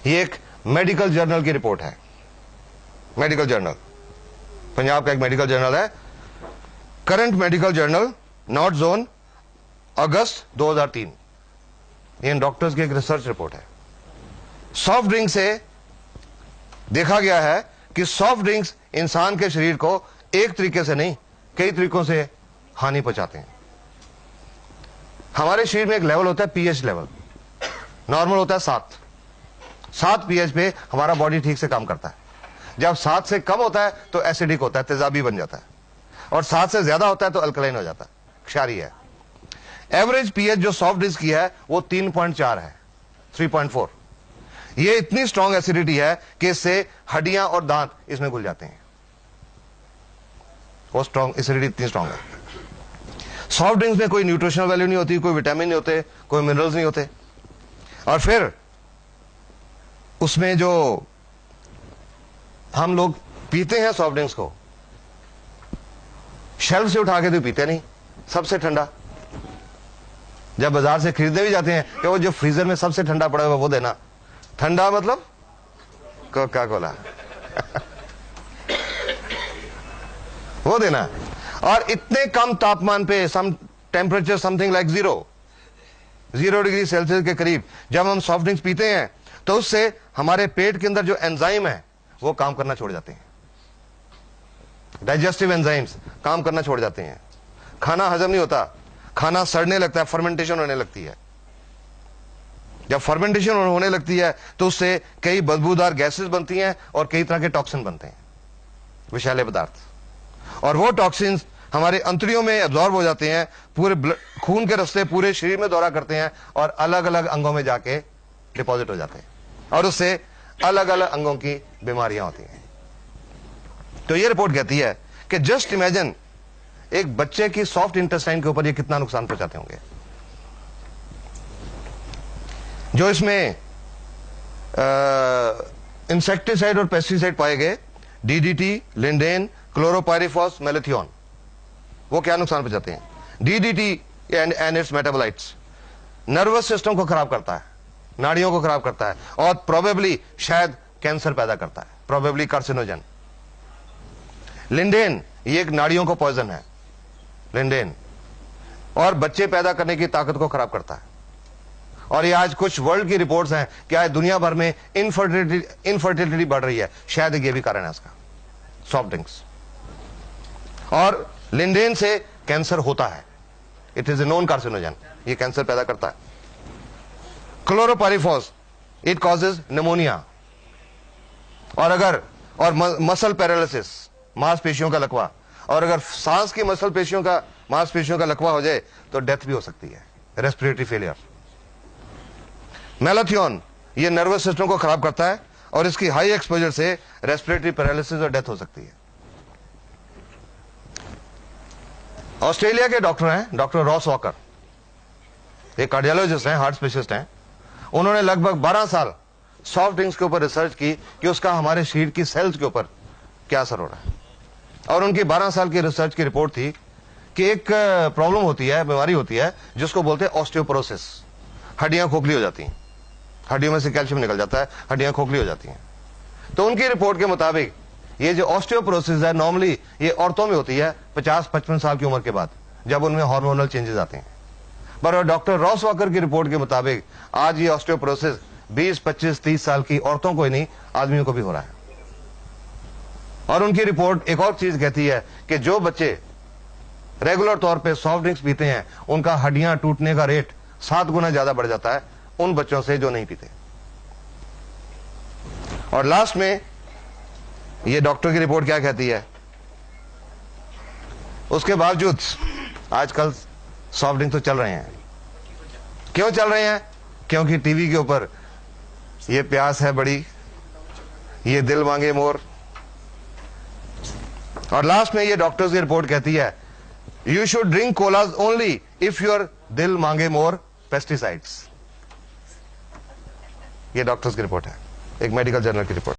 ये एक medical journal की रिपोर्ट है, मेडिकल जर्नल, पंजाब का एक मेडिकल जर्नल है, current medical journal, north zone, अगस्त 2003। ये इन डॉक्टर्स की एक रिसर्च रिपोर्ट है। सॉफ्ट ड्रिंक से देखा गया है कि सॉफ्ट ड्रिंक्स इंसान के शरीर को एक तरीके से नहीं, कई तरीकों से हानि पहुंचाते हैं। हमारे शरीर में एक लेवल होता है पीएच लेवल, नॉर्मल होता है 7 पीएच पे हमारा बॉडी ठीक से काम करता है। जब 7 से कम होता है तो एसिडिक होता है, तेजाबी बन जाता है, और 7 से ज्यादा होता है तो अल्कलाइन हो जाता है, क्षारीय है। एवरेज पीएच जो सॉफ्ट ड्रिंक्स की है वो 3.4 है, 3.4। ये इतनी स्ट्रॉन्ग एसिडिटी है कि इससे हड्डियां और दांत इसमें घुल जाते हैं। वो स्ट्रॉन्ग एसिडिटी इतनी स्ट्रॉन्ग है। सॉफ्ट ड्रिंक्स में कोई न्यूट्रिशनल वैल्यू नहीं होती, कोई विटामिन नहीं होते, कोई मिनरल्स नहीं होते। और फिर उसमें जो हम लोग पीते हैं सॉफ्ट ड्रिंक्स को, शेल्फ से उठा के तो पीते नहीं, सबसे ठंडा। जब बाजार से खरीदने भी जाते हैं कि वो जो फ्रीजर में सबसे ठंडा पड़ा हुआ वो देना। ठंडा मतलब कोका कोला वो देना। और इतने कम तापमान पे, some temperature something like 0 degree Celsius के करीब जब हम सॉफ्ट ड्रिंक्स पीते हैं तो उससे हमारे पेट के अंदर जो एंजाइम है वो काम करना छोड़ जाते हैं। डाइजेस्टिव एंजाइम्स काम करना छोड़ जाते हैं, खाना हजम नहीं होता, खाना सड़ने लगता है, फर्मेंटेशन होने लगती है। जब फर्मेंटेशन होने लगती है तो उससे कई बदबूदार गैसेस बनती हैं और कई तरह के टॉक्सिन बनते हैं, विषैले पदार्थ। और वो टॉक्सिन्स हमारे अंतड़ियों में एब्जॉर्ब हो जाते हैं, पूरे खून के रास्ते पूरे शरीर में दौरा करते हैं और अलग अलग अंगों में जाके डिपॉजिट हो जाते हैं, और उससे अलग अलग अंगों की बीमारियां होती हैं। तो ये रिपोर्ट कहती है कि जस्ट इमेजिन एक बच्चे की सॉफ्ट इंटेस्टाइन के ऊपर ये कितना नुकसान पहुंचाते होंगे। जो इसमें इंसेक्टिसाइड और पेस्टिसाइड पाए गए, डीडीटी, लिंडेन, क्लोरोपाइरिफॉस, मेलेथियोन, वो क्या नुकसान पहुंचाते हैं। DDT and it's metabolites nervous system को खराब करता है, नाड़ियों को खराब करता है, और प्रोबेबली शायद कैंसर पैदा करता है, प्रोबेबली कार्सिनोजन। लिंडेन ये एक नाड़ियों को पॉइजन है, लिंडेन, और बच्चे पैदा करने की ताकत को खराब करता है। और ये आज कुछ वर्ल्ड की रिपोर्ट्स हैं कि आज दुनिया भर में इनफर्टिलिटी बढ़ रही है, शायद ये भी कारण है इसका, सॉफ्ट ड्रिंक्स। और लिंडेन से कैंसर होता है, it is a known carcinogen, ये कैंसर पैदा करता है। क्लोरोपाइरिफॉस इट कॉजेज निमोनिया, और मसल पैरालिसिस, मांसपेशियों का लकवा, और अगर सांस की मांसपेशियों का लकवा हो जाए तो डेथ भी हो सकती है, रेस्पिरेटरी फेलियर। मेलाथियोन ये नर्वस सिस्टम को खराब करता है और इसकी हाई एक्सपोजर से रेस्पिरेटरी पैरालिसिस और डेथ हो सकती है। ऑस्ट्रेलिया के डॉक्टर हैं, डॉक्टर रॉस वॉकर, एक कार्डियोलॉजिस्ट हैं, हार्ट स्पेशलिस्ट हैं। उन्होंने लगभग 12 साल सॉफ्ट ड्रिंक्स के ऊपर रिसर्च की कि उसका हमारे शरीर की सेल्स के ऊपर क्या असर हो रहा है। और उनकी 12 साल की रिसर्च की रिपोर्ट थी कि एक प्रॉब्लम होती है, बीमारी होती है जिसको बोलते हैं ऑस्टियोपोरोसिस। हड्डियां खोखली हो जाती हैं, हड्डियों में से कैल्शियम निकल जाता है, हड्डियां खोखली हो जाती हैं। तो उनकी रिपोर्ट के मुताबिक ये जो ऑस्टियोपोरोसिस है नॉर्मली ये औरतों में होती है 50-55 साल की उम्र के बाद, जब उनमें हार्मोनल चेंजेस आते हैं। पर डॉक्टर रॉस वॉकर की रिपोर्ट के मुताबिक आज ये ऑस्टियोपोरोसिस 20, 25, 30 साल की औरतों को ही नहीं, आदमियों को भी हो रहा है। और उनकी रिपोर्ट एक और चीज कहती है कि जो बच्चे रेगुलर तौर पे सॉफ्ट ड्रिंक्स पीते हैं उनका हड्डियां टूटने का रेट 7 गुना ज्यादा बढ़ जाता है उन बच्चों से जो नहीं पीते। और लास्ट में ये डॉक्टर की रिपोर्ट क्या कहती है, उसके बावजूद आजकल सॉफ्ट ड्रिंक तो चल रहे हैं। क्यों चल रहे हैं? क्योंकि टीवी के ऊपर ये प्यास है बड़ी, ये दिल मांगे मोर। और लास्ट में ये डॉक्टर्स की रिपोर्ट कहती है you should drink collage only if your दिल मांगे मोर पेस्टिसाइड्स। ये डॉक्टर्स की रिपोर्ट है, एक मेडिकल जर्नल की रिपोर्ट।